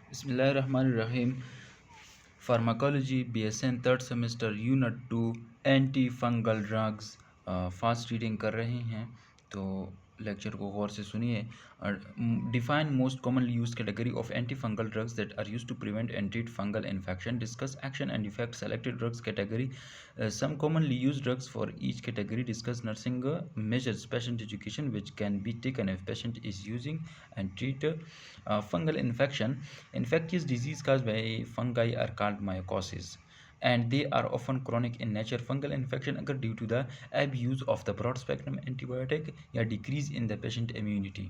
बिस्मिल्लाहिर्रहमानिर्रहीम। Pharmacology BSN third semester unit 2 anti fungal drugs fast reading कर रहे हैं, तो लेक्चर को गौर से सुनिए। Define most commonly use category of anti fungal drugs that are use to prevent and treat fungal infection. Discuss action and effect selected drugs category. Some commonly use drugs for each category. Discuss nursing measures patient education which can be taken if patient is using and treat fungal infection. Infectious disease caused by fungi are called mycosis, and they are often chronic in nature. Fungal infection occur due to the abuse of the broad spectrum antibiotic या decrease in the patient immunity.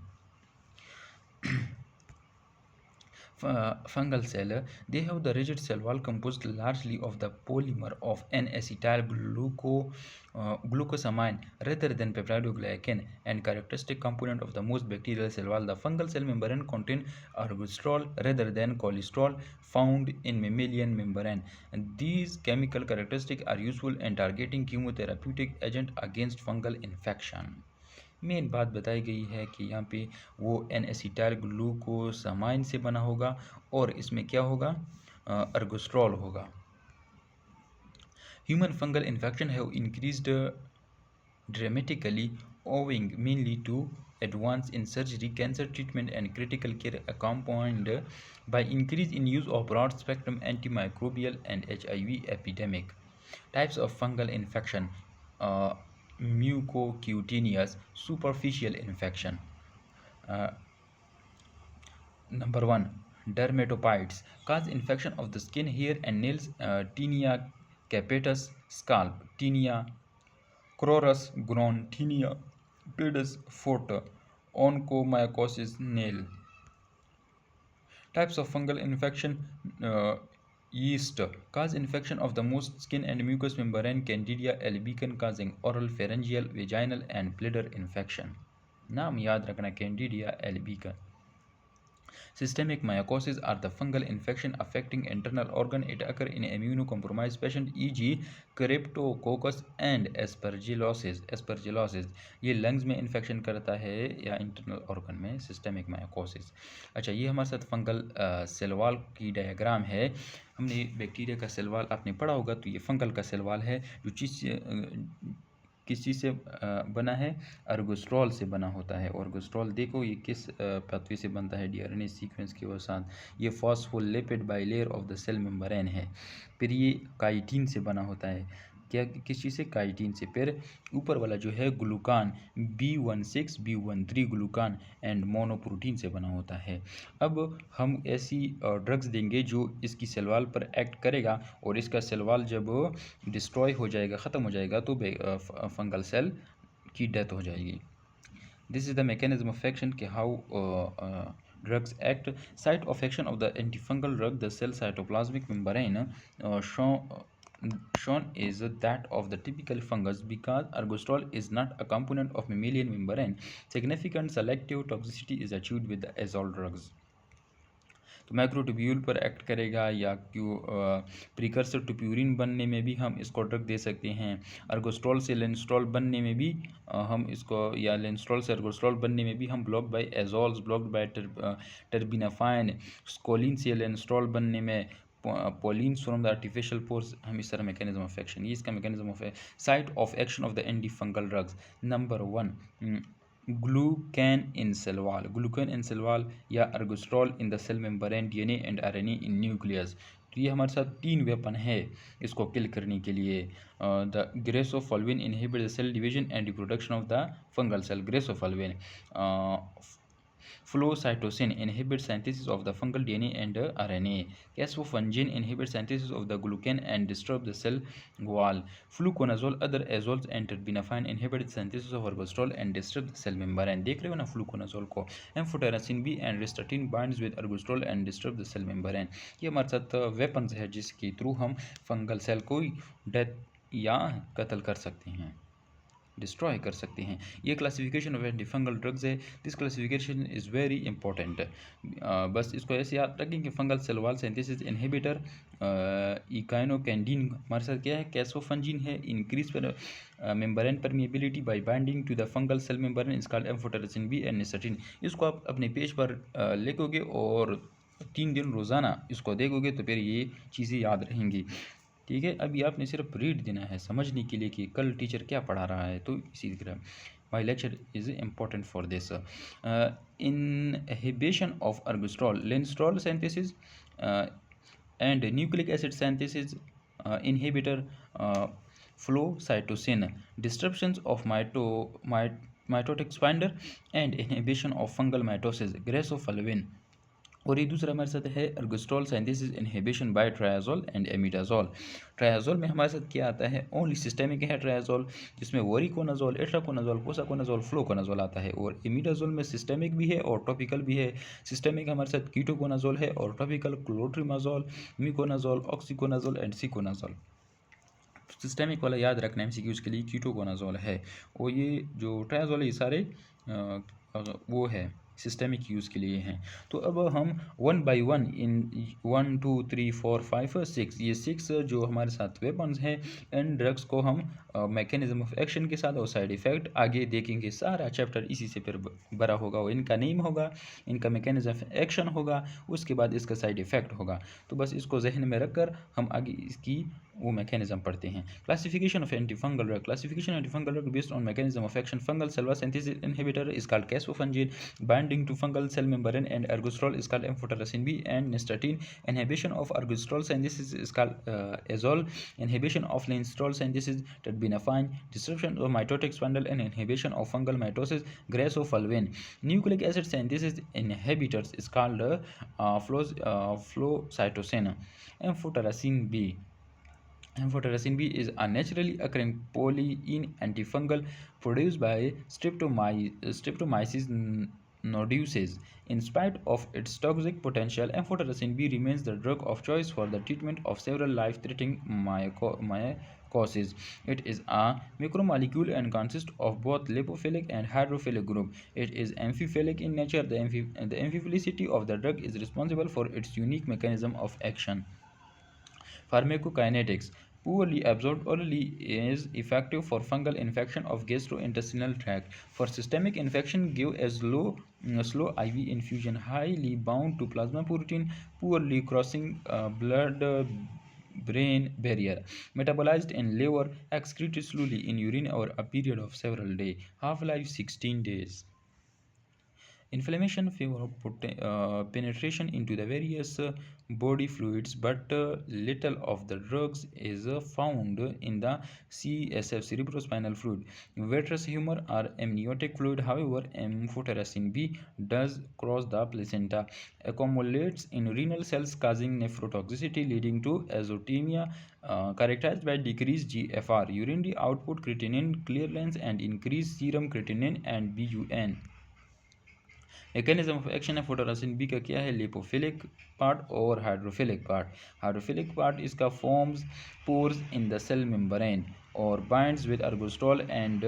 Fungal cell, they have the rigid cell wall composed largely of the polymer of N-acetyl glucosamine rather than peptidoglycan, and characteristic component of the most bacterial cell wall. The fungal cell membrane contain ergosterol rather than cholesterol found in mammalian membrane. And these chemical characteristics are useful in targeting chemotherapeutic agent against fungal infection. Main बात बताई गई है कि यहाँ पे वो N acetyl glucosamine से बना होगा और इसमें क्या होगा, अर्गोस्ट्रॉल होगा। Human fungal infection have increased dramatically owing mainly to advance in surgery, cancer treatment and critical care, accompanied by increase in use of broad spectrum antimicrobial and HIV epidemic. Types of fungal infection: mucocutaneous, superficial infection. uh, Number 1, dermatopites cause infection of the skin, hair and nails. Tinea capitis, scalp. Tinea crurus, groin. Tinea pedis, foot. Onychomycosis, nail. Types of fungal infection: yeast cause infection of the most skin and mucous membrane. Candida albicans causing oral, pharyngeal, vaginal and bladder infection. नाम याद रखना, Candida albicans. Systemic mycosis are the fungal infection affecting internal organ. It occurs in immunocompromised patient, e.g. Cryptococcus and aspergillosis. ये lungs में infection करता है या internal organ में, systemic मायोकोसिस। अच्छा, ये हमारे साथ फंगल सेल वॉल की डायग्राम है। हमने बैक्टीरिया का सेल वॉल आपने पढ़ा होगा, तो ये फंगल का सेल वॉल है जो किस चीज़ से बना है, अर्गोस्ट्रॉल से बना होता है। अर्गोस्ट्रॉल देखो ये किस पृथ्वी से बनता है, डीआरएनए सीक्वेंस के साथ। ये phospholipid bilayer of the cell membrane है। फिर ये काइटिन से बना होता है, क्या किस चीज़ से, काइटिन से। फिर ऊपर वाला जो है glucan, B16 B13 glucan and मोनोप्रोटीन से बना होता है। अब हम ऐसी ड्रग्स देंगे जो इसकी सेल वॉल पर एक्ट करेगा, और इसका सेल वॉल जब डिस्ट्रॉय हो जाएगा, ख़त्म हो जाएगा, तो फंगल सेल की डेथ हो जाएगी। This is the mechanism of action के how drugs act. Site of action of the antifungal drug: the cell cytoplasmic membrane. Shown is that of the typical fungus because ergosterol is not a component of mammalian membrane. Significant selective toxicity is achieved with the azole drugs. तो microtubule पर act करेगा, या precursor to purine बनने में भी हम इसको drug दे सकते हैं। अर्गोस्ट्रॉल से लेंस्ट्रॉल बनने में भी हम इसको, या लेंस्ट्रॉल से अर्गोस्ट्रॉल बनने में भी हम block by azoles, blocked by terbinafine. Squalene से लेंस्ट्रॉल बनने में polyenes from the artificial pores. हम इस तरह मैकेनिज्म ऑफ एक्शन, ये इसका mechanism of site of action of the anti fungal drugs. Number 1, glucan in cell wall. Glucan in cell wall या ergosterol in the cell membrane, DNA and RNA in nucleus. तो ये हमारे साथ 3 weapon है इसको किल करने के लिए। The griseofulvin inhibit the cell division and reproduction of the fungal cell. Griseofulvin. Flucytosine inhibits synthesis of the fungal DNA and RNA. Caspofungin inhibits synthesis of the glucan and disturb the cell wall. Fluconazole, other azoles and terbinafine inhibit synthesis of ergosterol and disturb the cell membrane. देख रहे हो ना fluconazole को। एम्फोटेरासिन B and रिस्टाटिन binds with ergosterol and disturb the cell membrane. ये हमारे साथ weapons है जिसके थ्रू हम फंगल सेल को डेथ या कत्ल कर सकते हैं, डिस्ट्रॉय कर सकते हैं। ये क्लासिफिकेशन ऑफ एंटीफंगल ड्रग्स है। This classification is very important. बस इसको ऐसे याद रखें कि fungal cell wall synthesis inhibitor echinocandin हमारे साथ क्या है, कैसोफंजिन है। इंक्रीज पर membrane permeability by binding to the fungal cell membrane is called amphotericin B and nystatin. इसको आप अपने पेज पर लिखोगे और 3 दिन रोज़ाना इसको देखोगे तो फिर ये चीज़ें याद रहेंगी। ठीक है, अभी आपने सिर्फ रीड देना है समझने के लिए कि कल टीचर क्या पढ़ा रहा है, तो इसी तरह my lecture is important for this. Inhibition of ergosterol lanosterol synthesis and nucleic acid synthesis inhibitor uh, flow cytosine disruptions of mitotic spindle and inhibition of fungal mitosis griseofulvin. और ये दूसरा हमारे साथ है ergosterol synthesis inhibition by triazole and imidazole. Triazole में हमारे साथ क्या आता है, ओनली सिस्टेमिक है ट्रायाजोल, जिसमें वोरिकोनाजोल, एट्राकोनाजोल, पोसाकोनाजोल, फ्लोकोनाजोल आता है। और एमिडाजोल में सिस्टेमिक भी है और टॉपिकल भी है। सिस्टेमिक हमारे साथ कीटोकोनाजोल है और topical clotrimazole, miconazole, oxiconazole and sulconazole. Systemic वाला याद रखना एमसीक्यूज के लिए कीटोकोनाजोल है। और ये जो ट्रायाजोल है ये सारे वो है सिस्टेमिक यूज़ के लिए हैं। तो अब हम वन बाय वन इन 1 2 3 4 5 6 ये 6 जो हमारे साथ वेपन्स हैं इन ड्रग्स को हम मैकेनिज्म ऑफ एक्शन के साथ और साइड इफ़ेक्ट आगे देखेंगे। सारा चैप्टर इसी से फिर भरा होगा। और इनका नेम होगा, इनका मैकेनिज्म ऑफ एक्शन होगा, उसके बाद इसका साइड इफ़ेक्ट होगा। तो बस इसको जहन में रखकर हम आगे इसकी वो मैकेनिज्म पढ़ते हैं। Classification of antifungal drug, classification antifungal drug based on mechanism of action. Fungal cell wall synthesis inhibitor is called caspofungin, binding to fungal cell membrane and ergostrol is called amphotericin B and nystatin. Inhibition of ergostrol synthesis is called azole. Inhibition of lansitol synthesis terbinafine. Disruption of mitotic spindle and inhibition of fungal mitosis grassofulvin. Nucleic acid synthesis inhibitors is called flocytosine. Amphotericin B. Amphotericin B is a naturally occurring polyene antifungal produced by Streptomyces nodosus. In spite of its toxic potential, amphotericin B remains the drug of choice for the treatment of several life-threatening mycoses. It is a macromolecule and consists of both lipophilic and hydrophilic group. It is amphiphilic in nature. The amphiphilicity of the drug is responsible for its unique mechanism of action. Pharmacokinetics. Poorly absorbed orally is effective for fungal infection of gastrointestinal tract. For systemic infection, give a slow IV infusion, highly bound to plasma protein, poorly crossing blood-brain barrier. Metabolized in liver, excreted slowly in urine over a period of several days. Half-life 16 days. Inflammation favor penetration into the various body fluids, but little of the drugs is found in the CSF, cerebrospinal fluid, vitreous humor, or amniotic fluid. However, amphotericin B does cross the placenta, accumulates in renal cells, causing nephrotoxicity, leading to azotemia, characterized by decreased GFR, urinary output, creatinine clearance, and increased serum creatinine and BUN. Mechanism of action है amphotericin B का क्या है, lipophilic part और hydrophilic part. Hydrophilic part इसका forms pores in the cell membrane और binds with ergosterol and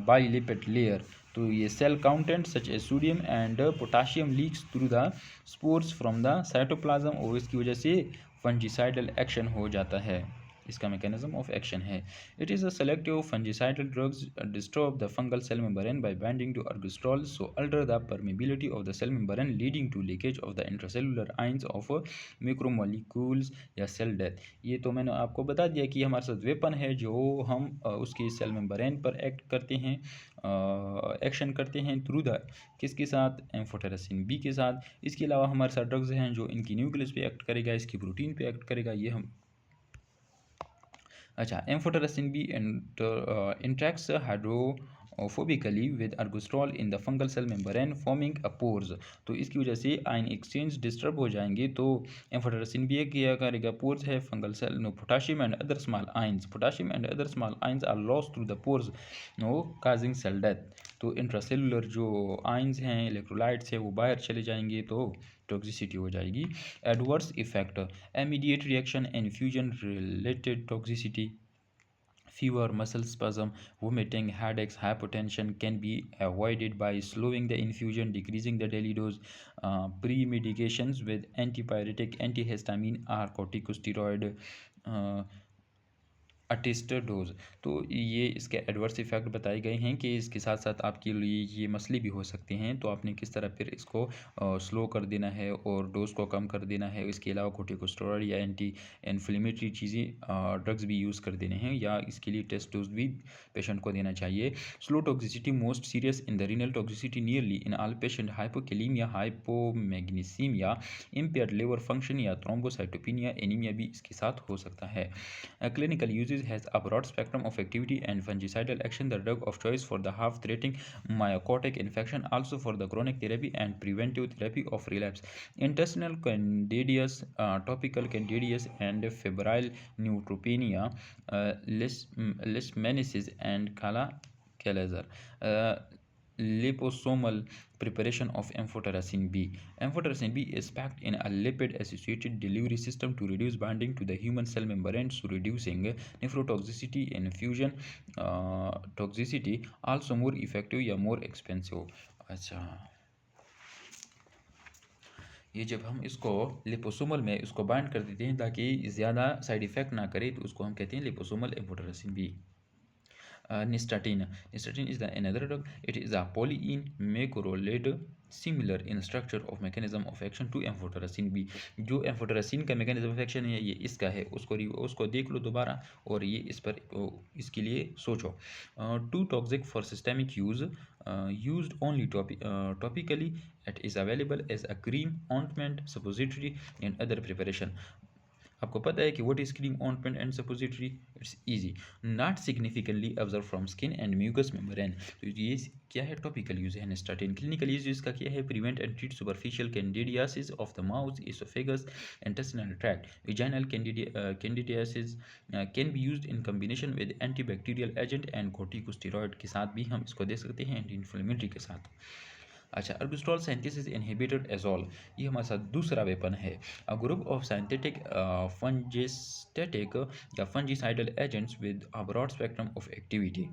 bilipid layer. तो ये cell content such as sodium and potassium leaks through the pores from the cytoplasm और इसकी वजह से फंजीसाइडल action हो जाता है। इसका मैकेनिज्म ऑफ एक्शन है। It is a selective fungicidal drugs disturb the fungal cell membrane by binding to ergostrol, so alter the permeability of the cell membrane, leading to leakage of the intracellular ions of macromolecules या cell death. ये तो मैंने आपको बता दिया कि हमारे साथ वेपन है जो हम उसकी सेल मेम्ब्रेन पर एक्ट करते हैं, एक्शन करते हैं थ्रू द किसके साथ, एम्फोटेरासिन बी के साथ। इसके अलावा हमारे साथ ड्रग्स हैं जो इनकी न्यूक्लियस पे एक्ट करेगा, इसकी प्रोटीन पे एक्ट करेगा। ये हम अच्छा, amphotericin B interacts hydrophobically with ergostrol in the fungal cell membrane forming a pores। तो इसकी वजह से आयन एक्सचेंज डिस्टर्ब हो जाएंगे। तो एम्फोटेरासिन B क्या करेगा, पोर्स है fungal cell now potassium and other small ions are lost through the pores now causing cell death. तो इंट्रासेलुलर जो आइंस हैं, इलेक्ट्रोलाइट्स है, वो बाहर चले जाएंगे तो टॉक्सिसिटी हो जाएगी। Adverse effect, immediate reaction, infusion related toxicity, fever, muscle spasm, vomiting, headaches, hypotension can be avoided by slowing the infusion, decreasing the daily dose, pre-medications with antipyretic, antihistamine or corticosteroid, uh, a test dose. तो ये इसके adverse effect बताए गए हैं कि इसके साथ साथ आपके लिए ये मसले भी हो सकते हैं, तो आपने किस तरह फिर इसको स्लो कर देना है और डोज को कम कर देना है। इसके अलावा कोर्टिकोस्टेरॉइड या एंटी इन्फ्लेमेटरी चीज़ें ड्रग्स भी यूज़ कर देने हैं, या इसके लिए टेस्ट डोज भी पेशेंट को देना चाहिए। Slow toxicity most serious in the renal toxicity nearly in all patient, hypokalaemia, hypomagnesaemia, impaired liver function या थ्रोम्बोसाइटोपिनिया, एनीमिया भी इसके साथ हो सकता है। Clinical uses has a broad spectrum of activity and fungicidal action, the drug of choice for the half-threatening myocardial infarction, also for the chronic therapy and preventive therapy of relapse. Intestinal candidias, topical candidias and febrile neutropenia, leishmaniasis and chalazar. Liposomal preparation of amphotericin B. Amphotericin B is packed in a lipid-associated delivery system to reduce binding to the human cell membrane, so reducing nephrotoxicity, infusion toxicity, also more effective या more expensive. अच्छा, ये जब हम इसको liposomal में इसको bind कर देते हैं ताकि ज़्यादा साइड इफ़ेक्ट ना करे, तो उसको हम कहते हैं liposomal amphotericin B. Nystatin. Nystatin is another drug. It is a polyene macrolide similar in structure of mechanism of action to amphotericin B. जो amphotericin का mechanism of action है, ये इसका है, उसको देख लो दोबारा और ये इस पर इसके लिए सोचो। Too toxic for systemic use, used only topically. It is available as a cream, ointment, suppository and other preparation. आपको पता है कि what is cream ointment and suppository? It's easy, not significantly observe from skin and mucous membrane. तो ये क्या है? Topical use है निस्टाटिन। Clinical use इसका क्या है? Prevent and treat superficial candidiasis of the mouth, oesophagus, intestinal tract. Vaginal candidiasis can be used in combination with antibacterial agent and corticosteroid के साथ भी हम इसको दे सकते हैं, एंटी इन्फ्लेमेटरी के साथ। अच्छा, अर्बिस्टॉल सिंथेसिस इनहिबिटेड एजोल, ये हमारे साथ दूसरा वेपन है। A group of synthetic fungistatic या fungicidal agents with a broad spectrum of activity.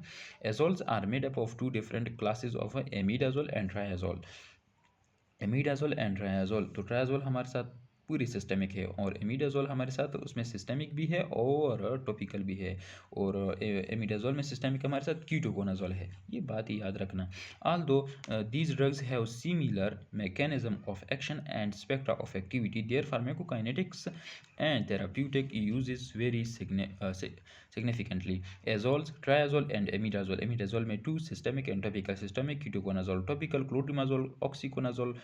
Azoles are made up of two different classes of imidazole and triazole. Imidazole and triazole, तो triazole हमारे साथ पूरी सिस्टेमिक है और एमिडाजोल हमारे साथ उसमें सिस्टेमिक भी है और टॉपिकल भी है। और एमिडाजोल में सिस्टेमिक हमारे साथ कीटोकोनाजोल है, ये बात ही याद रखना। Although these drugs have similar mechanism of action and spectra of activity, their pharmacokinetics and therapeutic uses very significantly. Azoles, triazole and imidazole. Imidazole में two systemic and topical. Systemic ketoconazole, topical clotrimazole, oxyconazole,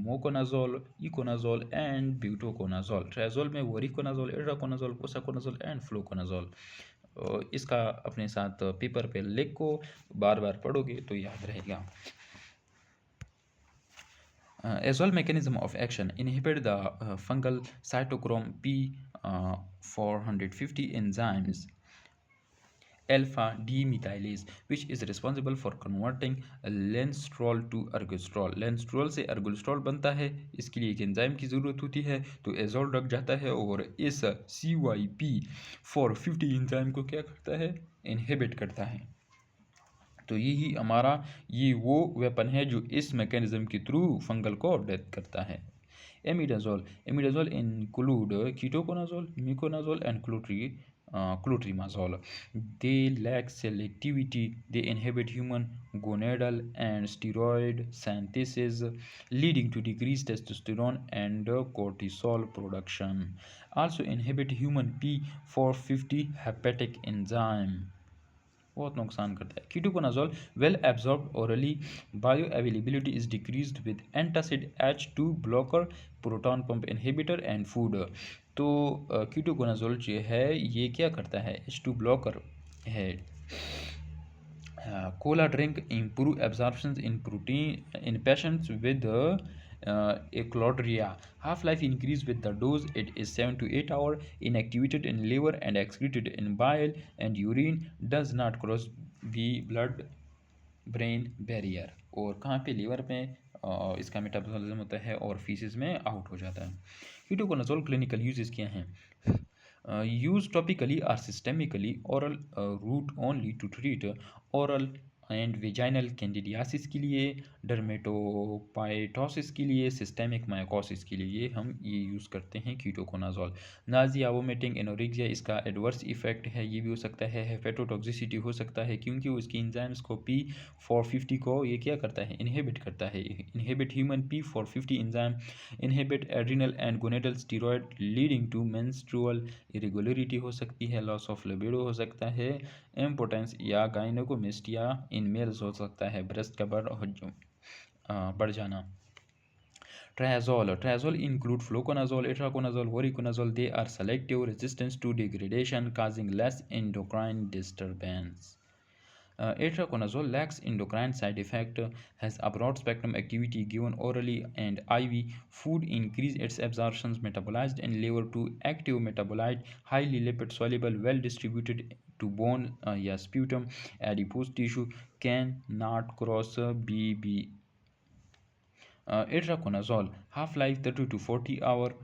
moconazole, iconazole and butoconazole. Triazole में voriconazole, itraconazole, posaconazole and fluconazole. इसका अपने साथ paper पे लिख को बार बार पढ़ोगे तो याद रहेगा। As well, mechanism of action inhibit the fungal cytochrome P450 enzymes alpha demethylase, which is responsible for converting lanosterol to ergosterol. Lanosterol से अर्गोस्ट्रॉल बनता है, इसके लिए एक एंजाइम की ज़रूरत होती है, तो एजोल ड्रग जाता है और इस CYP450 एंजाइम को क्या करता है? इनहिबिट करता है। तो यही हमारा ये वो वेपन है जो इस मैकेनिज्म के थ्रू फंगल को डेथ करता है। Imidazole include ketoconazole, miconazole and clotrimazole. They lack selectivity. They inhibit human gonadal and steroid synthesis, leading to decreased testosterone and cortisol production. Also inhibit human P450 hepatic enzyme. बहुत नुकसान करता है। Ketoconazole well absorb orally, bio availability is decreased with antacid H2 blocker, proton pump inhibitor and food. तो ketoconazole जो है ये क्या करता है? H2 ब्लॉकर है। Cola drink improve absorption in protein in patients with ecloduria. Half-life increase with the dose. It is 7 to 8 hours. Inactivated in liver and excreted in bile and urine. Does not cross the blood-brain barrier. और कहाँ पे? Liver पे इसका metabolism होता है और faeces में out हो जाता है। कीटोकोनाजोल क्लिनिकल यूजेस क्या हैं? Used topically or systemically, oral route only to treat oral and vaginal candidiasis के लिए, डर्मेटोपाइटोसिस के लिए, सिस्टेमिक मायोकोसिस के लिए हम ये यूज़ करते हैं कीटोकोनाजोल। नाजिया, वोमिटिंग, एनोरेक्सिया इसका एडवर्स इफेक्ट है, ये भी हो सकता है। हेपेटोटॉक्सिसिटी हो सकता है क्योंकि उसकी इंजाइम्स को P450 को ये क्या करता है, इनहिबिट करता है। Inhibit human P450 enzyme inhibit adrenal and gonadal steroid leading to menstrual irregularity हो सकती है, लॉस ऑफ लिबिडो हो सकता है, इम्पोटेंस या गाइनेकोमेस्टिया इन मेल्स हो सकता है, ब्रेस्ट का बढ़ जाना। Triazole include fluconazole, itraconazole, voriconazole. They are selective, resistant to degradation, causing less endocrine disturbance. Itraconazole lacks endocrine side effect, has a broad spectrum activity given orally and IV. Food increase its absorption, metabolized in liver to active metabolite, highly lipid soluble, well distributed to bone या sputum, adipose tissue, can not cross BB. Itraconazole half life 30 to 40 hour.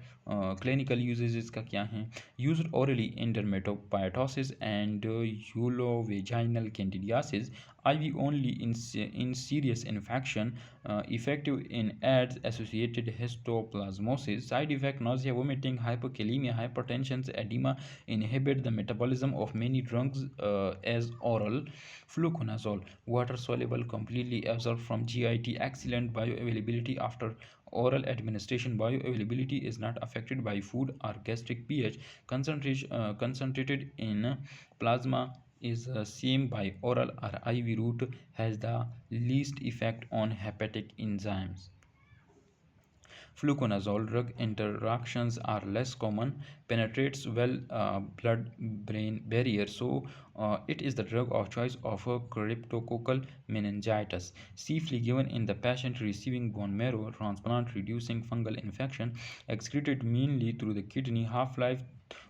Clinical uses इसका क्या है? Used orally in dermatopoiesis and ulovaginal candidiasis, IV only in serious infection, effective in AIDS associated histoplasmosis. Side effect: nausea, vomiting, hypokalemia, hypertension, edema. Inhibit the metabolism of many drugs as oral. Fluconazole water soluble, completely absorbed from GIT, excellent bioavailability after oral administration. Bioavailability is not affected by food or gastric pH. Concentration concentrated in plasma is same by oral or IV route, has the least effect on hepatic enzymes. Fluconazole drug interactions are less common, penetrates well blood-brain barrier, so it is the drug of choice of a cryptococcal meningitis, safely given in the patient receiving bone marrow transplant, reducing fungal infection, excreted mainly through the kidney, half-life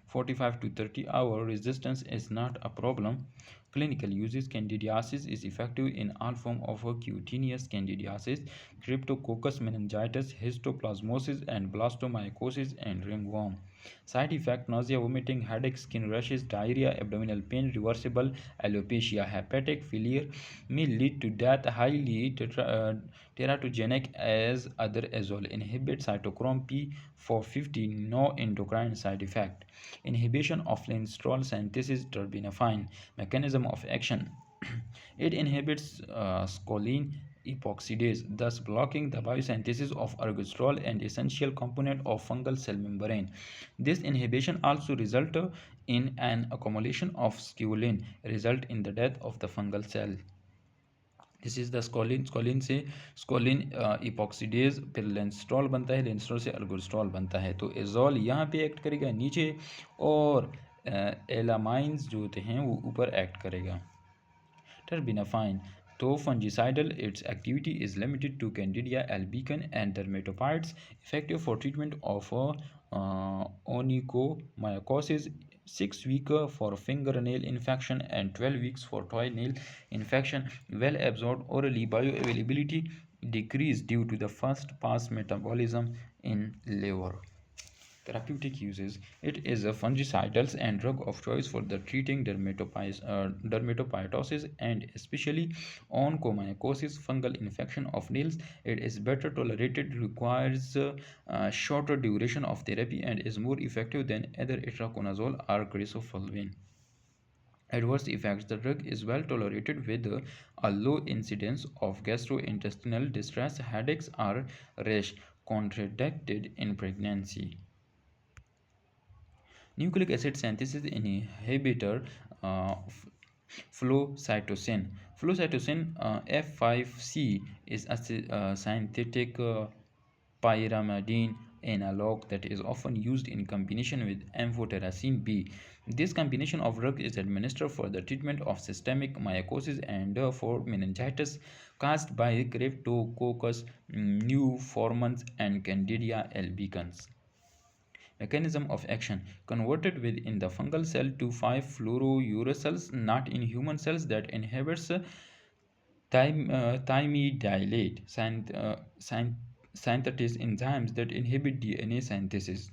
45 to 30 hour, resistance is not a problem. Clinical uses: candidiasis is effective in all forms of cutaneous candidiasis, cryptococcus meningitis, histoplasmosis, and blastomycosis and ringworm. Side effect: nausea, vomiting, headache, skin rashes, diarrhea, abdominal pain, reversible alopecia. Hepatic failure may lead to death, highly teratogenic as other azole. Inhibit cytochrome P450, no endocrine side effect. Inhibition of cholesterol synthesis, terbinafine. Mechanism of action: it inhibits scoline epoxidase, thus blocking the biosynthesis of ergosterol, an essential component of fungal cell membrane. This inhibition also results in an accumulation of scoline, result in the death of the fungal cell. This is the squalene से squalene इपॉक्सीडेज, फिर लेंस्ट्रॉल बनता है, लेंस्ट्रॉल से ergosterol बनता है। तो azole यहाँ पे एक्ट करेगा नीचे, और एलामाइंस जो होते हैं वो ऊपर एक्ट करेगा। Terbinafine, though fungicidal, its activity is limited to Candida albicans and dermatophytes, effective for treatment of onychomycosis, 6 weeks for fingernail infection and 12 weeks for toenail infection, well absorbed orally. Bioavailability decreased due to the first pass metabolism in liver. Therapeutic uses: it is a fungicidal and drug of choice for the treating dermatopoiesis and especially onychomycosis, fungal infection of nails. It is better tolerated, requires shorter duration of therapy, and is more effective than either itraconazole or cresofulvin. Adverse effects: the drug is well tolerated with a low incidence of gastrointestinal distress, headaches, or rash, contraindicated in pregnancy. Nucleic acid synthesis inhibitor, uh, flucytosine. Flucytosine F5C is a synthetic pyrimidine analog that is often used in combination with amphotericin B. This combination of drugs is administered for the treatment of systemic mycosis and for meningitis caused by Cryptococcus pneumoniae and Candida albicans. Mechanism of action: converted within the fungal cell to 5-fluorouracils, not in human cells, that inhibits thymidylate synthetase enzymes that inhibit DNA synthesis.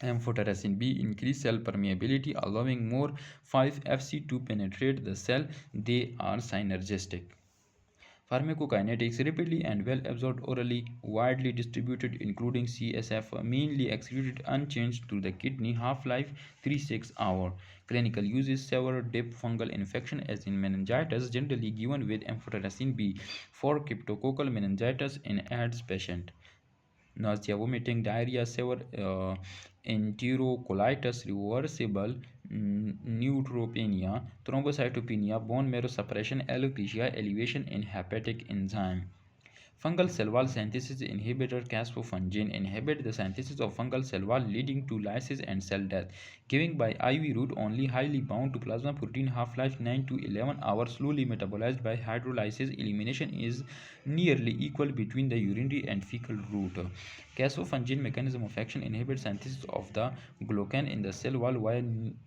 Amphotericin B increase cell permeability, allowing more 5-FC to penetrate the cell. They are synergistic. Pharmacokinetics rapidly and well absorbed orally, widely distributed, including CSF, mainly excreted unchanged to the kidney, half-life 3-6 hours. Clinical uses severe deep fungal infection as in meningitis, generally given with amphotericin B for cryptococcal meningitis in AIDS patient. Nausea, vomiting, diarrhea, severe enterocolitis, reversible neutropenia, thrombocytopenia, bone marrow suppression, alopecia, elevation in hepatic enzyme. Fungal cell wall synthesis inhibitor caspofungin inhibit the synthesis of fungal cell wall, leading to lysis and cell death. Giving by IV route only, highly bound to plasma protein, half-life 9 to 11 hours, slowly metabolized by hydrolysis. Elimination is nearly equal between the urinary and fecal route. Caspofungin mechanism of action inhibits synthesis of the glucan in the cell wall, while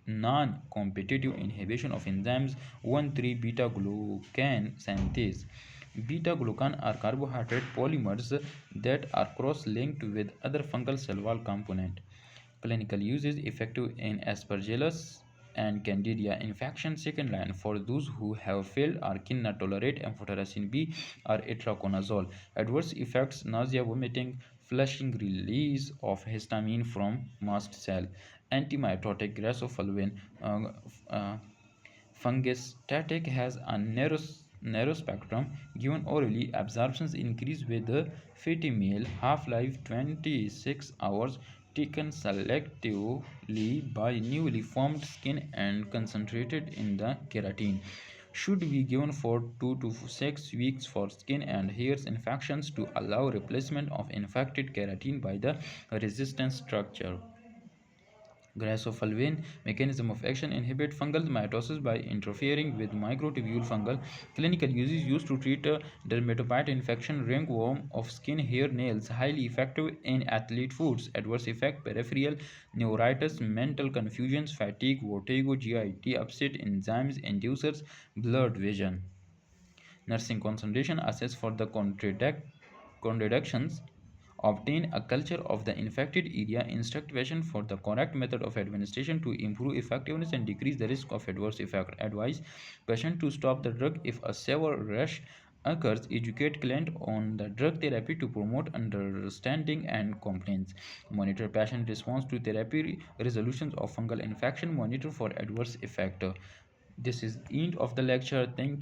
non-competitive inhibition of enzymes 1,3 beta glucan synthase. Beta glucan are carbohydrate polymers that are cross-linked with other fungal cell wall component. Clinical use is effective in Aspergillus and Candida infection. Second line, for those who have failed or cannot tolerate amphotericin B or itraconazole. Adverse effects: nausea, vomiting, flushing, release of histamine from mast cell. Antimitotic grassofulvin uh, fungistatic has a narrow spectrum. Given orally, absorptions increase with the fatty meal, half-life 26 hours, taken selectively by newly formed skin and concentrated in the keratin. Should be given for 2 to 6 weeks for skin and hairs infections to allow replacement of infected keratin by the resistant structure. Grassofulvin mechanism of action: inhibit fungal mitosis by interfering with microtubule fungal. Clinical uses: used to treat dermatophyte infection, ringworm of skin, hair, nails. Highly effective in athlete foods. Adverse effect: peripheral neuritis, mental confusions, fatigue, vertigo, GIT upset, enzymes inducers, blurred vision. Nursing consultation: assess for the contradictions, obtain a culture of the infected area, instruct patient for the correct method of administration to improve effectiveness and decrease the risk of adverse effect. Advise patient to stop the drug if a severe rash occurs. Educate client on the drug therapy to promote understanding and compliance. Monitor patient response to therapy, resolutions of fungal infection, monitor for adverse effect. This is end of the lecture. Thank you.